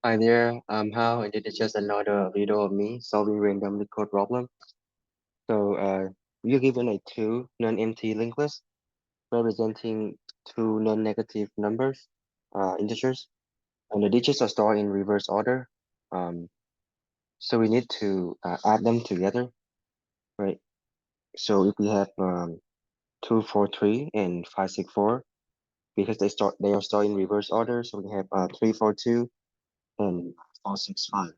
Hi there, I'm Hao, and this is just another video of me solving randomly code problem. We're given a two non-empty linked list representing two non-negative numbers, integers, and the digits are stored in reverse order. Um, so we need to add them together, right? So if we have 243 and 564, because they are stored in reverse order, so we have 342 and 465.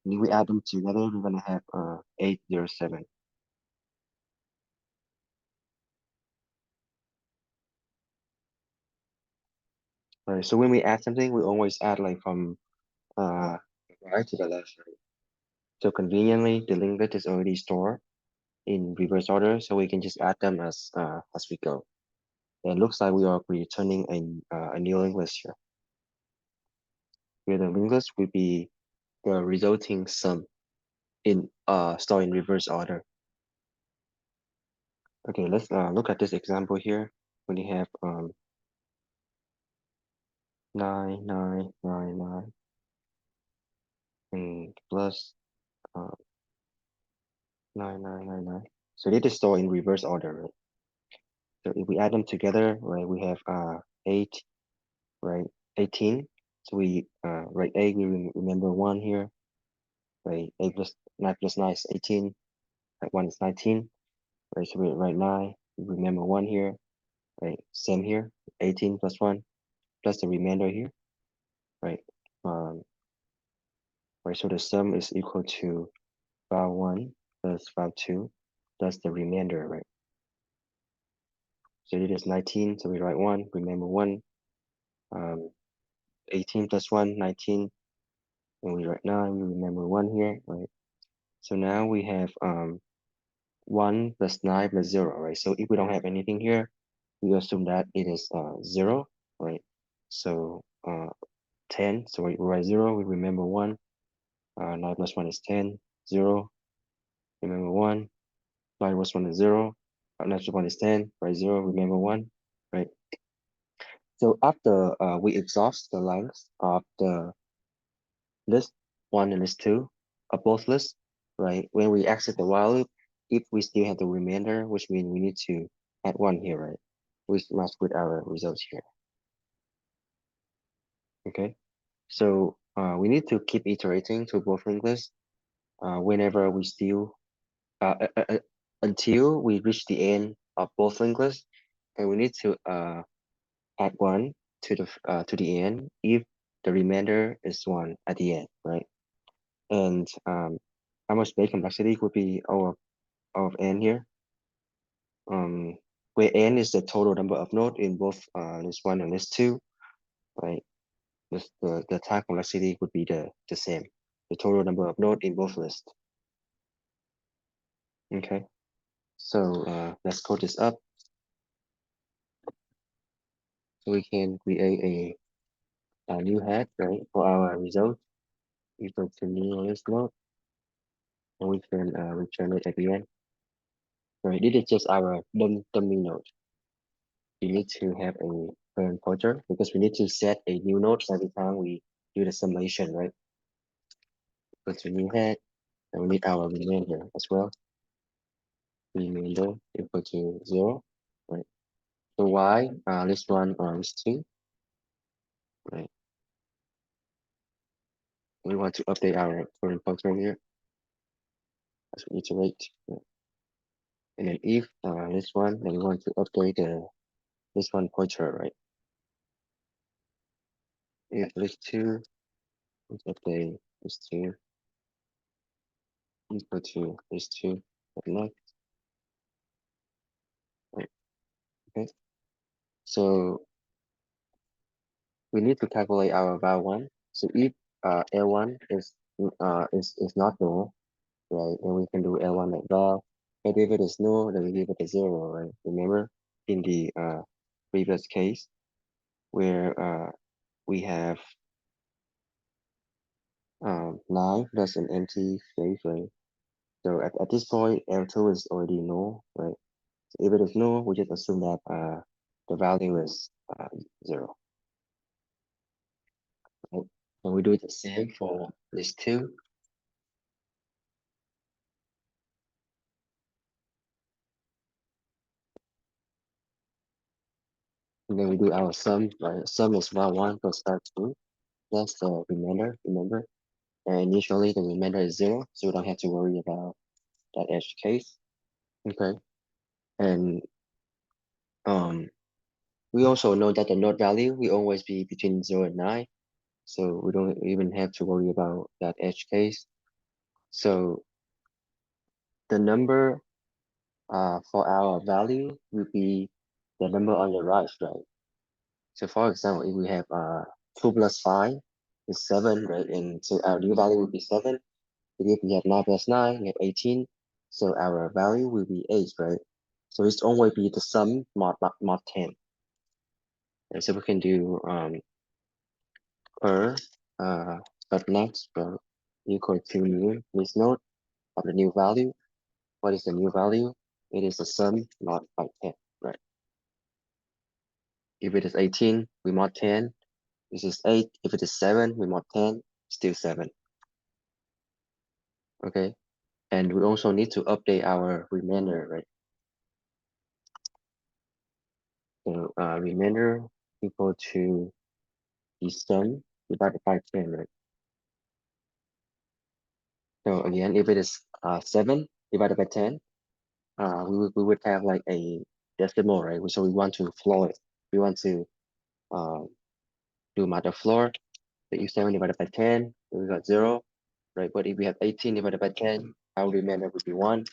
If we add them together, we're gonna have 807. Right. So when we add something, we always add like from uh right to the left. Right? So conveniently, the linked list is already stored in reverse order, so we can just add them as we go. And it looks like we are returning a new linked list here. Where the linked list will be the resulting sum in stored in reverse order. Okay, let's look at this example here. When you have 9999 and plus 9999. So this is stored in reverse order, right? So if we add them together, right, we have 8, right, 18. So we write 8, we remember 1 here, right? 8 plus 9 plus 9 is 18, right? 1 is 19, right? So we write 9, we remember 1 here, right? Same here, 18 plus 1 plus the remainder here, right? Um, right, so the sum is equal to bar 1 plus bar 2 plus the remainder, right? So it is 19, so we write 1, remember 1, um, 18 plus 1, 19, and we write 9, we remember 1 here, right? So now we have 1 plus 9 plus 0, right? So if we don't have anything here, we assume that it is 0, right? So 10, so we write 0, we remember 1, 9 plus 1 is 10, 0, remember 1, 9 plus 1 is 0, 9 plus 1 is 10, right? 0, remember 1, right? So after we exhaust the length of the list 1 and list 2 of both lists, right? When we exit the while loop, if we still have the remainder, which means we need to add 1 here, right? We must put our results here, okay? So we need to keep iterating to both linked lists whenever we still, until we reach the end of both linked lists, and we need to add 1 to the end if the remainder is 1 at the end, right? And how much base complexity would be our of n here, where n is the total number of nodes in both list 1 and list 2, right? The time complexity would be the same, the total number of nodes in both lists. Okay, so let's code this up. So we can create a new head, right, for our result equal to new list node, and we can return it at the end. Right, this is just our dummy node. We need to have a current pointer because we need to set a new node every time we do the summation, right? Go to new head, and we need our remainder as well. Remainder equal to 0, right? So y, list 1 or list 2, right? We want to update our current pointer here as we iterate. Right? And then if list 1, then we want to update the list 1 pointer, right? If list 2, let's update list 2 equal to list 2 at left, right? Okay. So we need to calculate our var1. So if L1 is not null, right, then we can do L1 like var. But if it is null, then we give it a 0, right? Remember in the previous case where we have 9 plus an empty space, right? So at this point, L2 is already null, right? So if it is null, we just assume that the value is 0. Right? And we do the same for list 2. And then we do our sum, right? Sum is var1 plus var2. That's the remainder, remember? And initially the remainder is 0, so we don't have to worry about that edge case. Okay. And we also know that the node value will always be between 0 and 9. So we don't even have to worry about that edge case. So the number for our value will be the number on the right, right? So for example, if we have 2 plus 5 is 7, right? And so our new value will be 7. But if we have 9 plus 9, we have 18. So our value will be 8, right? So it's always be the sum mod 10. And so we can do per but next equal to new list node of the new value. What is the new value? It is the sum mod by 10, right? If it is 18, we mod 10. This is 8. If it is 7, we mod 10, still 7. Okay. And we also need to update our remainder, right? So remainder equal to the sum divided by 10, right? So again, if it is 7 divided by 10, we would have like a decimal, right? So we want to floor it. We want to do matter floor. So if 7 divided by 10, we got 0, right? But if we have 18 divided by 10, our remainder would be 1.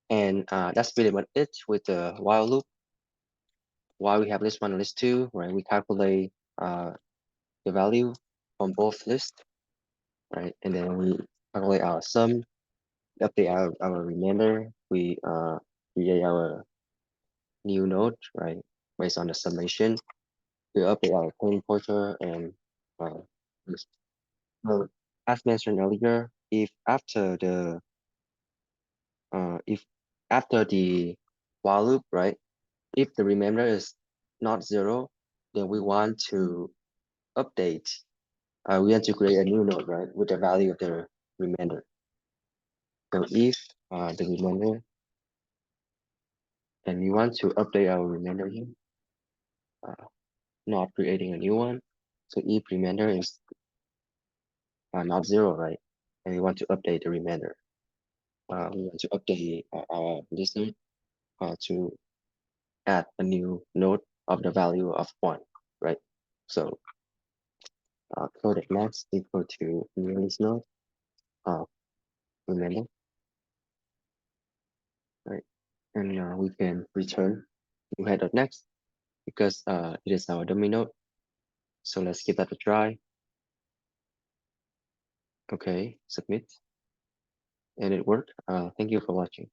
And that's pretty much it with the while loop. While we have list 1 and list 2, right? We calculate the value from both lists, right? And then we calculate our sum, update our remainder. We create our new node, right? Based on the summation. We update our coin pointer and list. So as mentioned earlier, if after the while loop, right? If the remainder is not 0, then we want to update. We want to create a new node, right, with the value of the remainder. So if the remainder, and we want to update our remainder here, not creating a new one. So if remainder is not 0, right, and we want to update the remainder, we want to update our listener to add a new node of the value of 1, right? So codec max equal to new list node of remainder, right? And we can return new head of next because it is our dummy node. So let's give that a try. Okay, submit. And it worked. Thank you for watching.